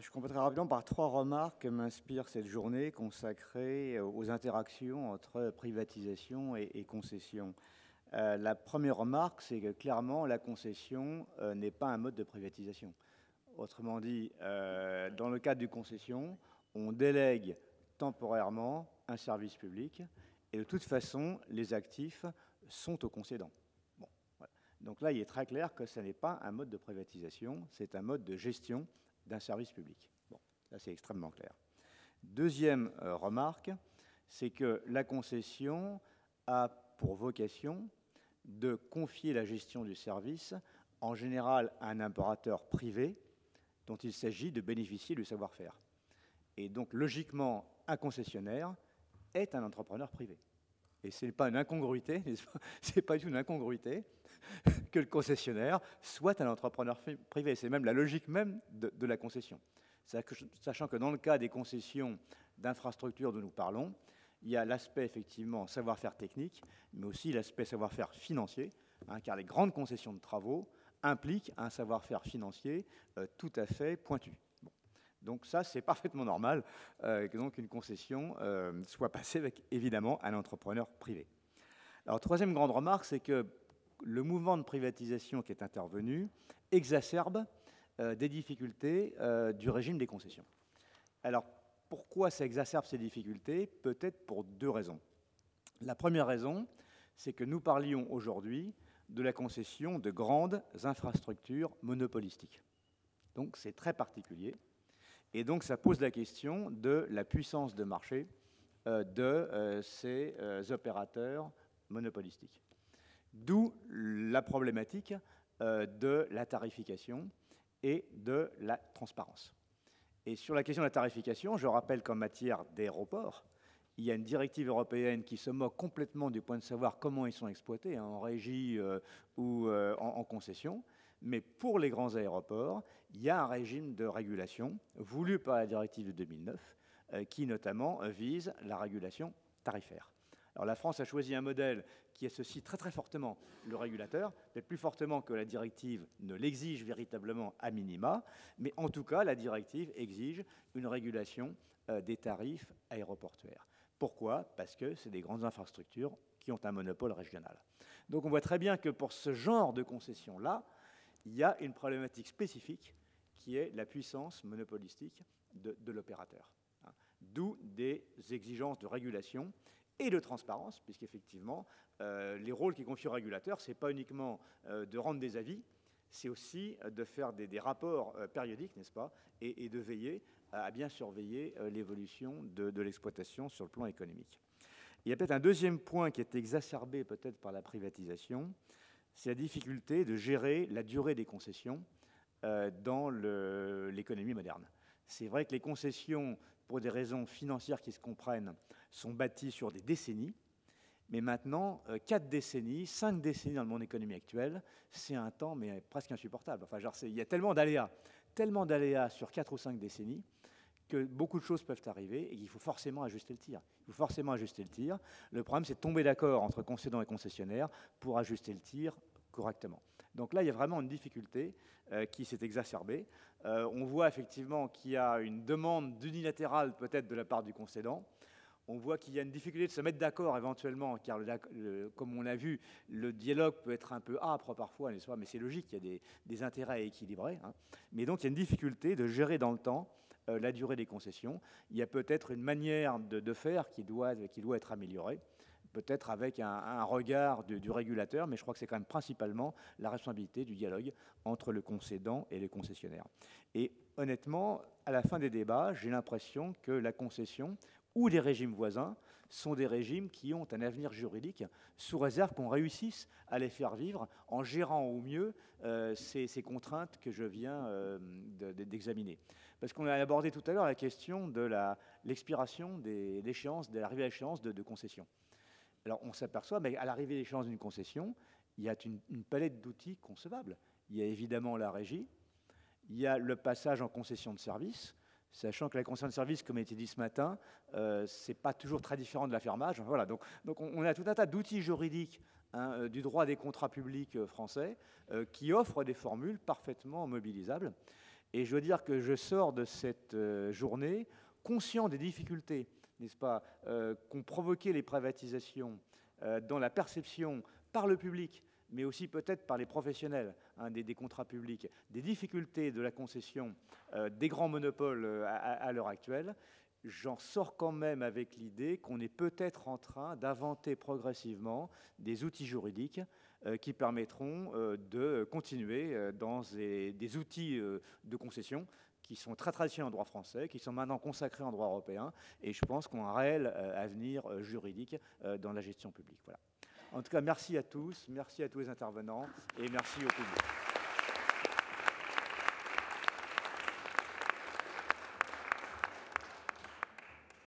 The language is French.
Je compléterai rapidement par trois remarques que m'inspire cette journée consacrée aux interactions entre privatisation et concession. La première remarque, c'est que clairement, la concession n'est pas un mode de privatisation. Autrement dit, dans le cadre d'une concession, on délègue temporairement un service public et de toute façon, les actifs sont au concédant. Bon, voilà. Donc là, il est très clair que ce n'est pas un mode de privatisation, c'est un mode de gestion d'un service public. Bon, là, c'est extrêmement clair. Deuxième remarque, c'est que la concession a pour vocation de confier la gestion du service, en général, à un opérateur privé dont il s'agit de bénéficier du savoir-faire. Et donc, logiquement, un concessionnaire est un entrepreneur privé. Et ce n'est pas une incongruité, c'est pas du tout une incongruité que le concessionnaire soit un entrepreneur privé. C'est même la logique même de la concession. Sachant que dans le cas des concessions d'infrastructures dont nous parlons, il y a l'aspect effectivement savoir-faire technique, mais aussi l'aspect savoir-faire financier, car les grandes concessions de travaux impliquent un savoir-faire financier tout à fait pointu. Bon. Donc ça, c'est parfaitement normal que donc une concession soit passée avec, évidemment, un entrepreneur privé. Alors, troisième grande remarque, c'est que le mouvement de privatisation qui est intervenu exacerbe des difficultés du régime des concessions. Alors, pourquoi ça exacerbe ces difficultés? Peut-être pour deux raisons. La première raison, c'est que nous parlions aujourd'hui de la concession de grandes infrastructures monopolistiques. Donc, c'est très particulier. Et donc, ça pose la question de la puissance de marché de ces opérateurs monopolistiques. D'où la problématique de la tarification et de la transparence. Et sur la question de la tarification, je rappelle qu'en matière d'aéroports, il y a une directive européenne qui se moque complètement du point de savoir comment ils sont exploités, en régie ou en concession. Mais pour les grands aéroports, il y a un régime de régulation voulu par la directive de 2009 qui notamment vise la régulation tarifaire. Alors la France a choisi un modèle qui associe très très fortement le régulateur, peut-être plus fortement que la directive ne l'exige véritablement à minima, mais en tout cas la directive exige une régulation des tarifs aéroportuaires. Pourquoi? Parce que c'est des grandes infrastructures qui ont un monopole régional. Donc on voit très bien que pour ce genre de concession-là, il y a une problématique spécifique qui est la puissance monopolistique de l'opérateur. D'où des exigences de régulation et de transparence, puisqu'effectivement, les rôles qui confient au régulateur, ce n'est pas uniquement de rendre des avis, c'est aussi de faire des rapports périodiques, n'est-ce pas, et de veiller à bien surveiller l'évolution de l'exploitation sur le plan économique. Il y a peut-être un deuxième point qui est exacerbé peut-être par la privatisation, c'est la difficulté de gérer la durée des concessions dans l'économie moderne. C'est vrai que les concessions, pour des raisons financières qui se comprennent, sont bâties sur des décennies, mais maintenant, 4 décennies, 5 décennies dans le monde économique actuel, c'est un temps mais presque insupportable. Enfin, genre, il y a tellement d'aléas sur 4 ou 5 décennies, que beaucoup de choses peuvent arriver et qu'il faut forcément ajuster le tir. Il faut forcément ajuster le tir. Le problème, c'est de tomber d'accord entre concédant et concessionnaire pour ajuster le tir correctement. Donc là, il y a vraiment une difficulté qui s'est exacerbée. On voit effectivement qu'il y a une demande unilatérale peut-être de la part du concédant. On voit qu'il y a une difficulté de se mettre d'accord éventuellement, car comme on l'a vu, le dialogue peut être un peu âpre parfois, n'est-ce pas? Mais c'est logique, il y a des intérêts à équilibrer. Mais donc il y a une difficulté de gérer dans le temps la durée des concessions. Il y a peut-être une manière de faire qui doit être améliorée, peut-être avec un regard du régulateur, mais je crois que c'est quand même principalement la responsabilité du dialogue entre le concédant et le concessionnaire. Et honnêtement, à la fin des débats, j'ai l'impression que la concession ou les régimes voisins sont des régimes qui ont un avenir juridique, sous réserve qu'on réussisse à les faire vivre en gérant au mieux ces contraintes que je viens d'examiner. Parce qu'on a abordé tout à l'heure la question de l'expiration de l'arrivée à l'échéance de concession. Alors on s'aperçoit, mais à l'arrivée à l'échéance d'une concession, il y a une palette d'outils concevables. Il y a évidemment la régie, il y a le passage en concession de service, sachant que la concession de service, comme a été dit ce matin, c'est pas toujours très différent de l'affermage. Voilà, donc on a tout un tas d'outils juridiques du droit des contrats publics français qui offrent des formules parfaitement mobilisables. Et je veux dire que je sors de cette journée conscient des difficultés, n'est-ce pas, qu'ont provoqué les privatisations dans la perception par le public, mais aussi peut-être par les professionnels des contrats publics, des difficultés de la concession des grands monopoles à l'heure actuelle. J'en sors quand même avec l'idée qu'on est peut-être en train d'inventer progressivement des outils juridiques qui permettront de continuer dans des outils de concession qui sont très traditionnels en droit français, qui sont maintenant consacrés en droit européen, et je pense qu'on a un réel avenir juridique dans la gestion publique. Voilà. En tout cas, merci à tous les intervenants, et merci au public.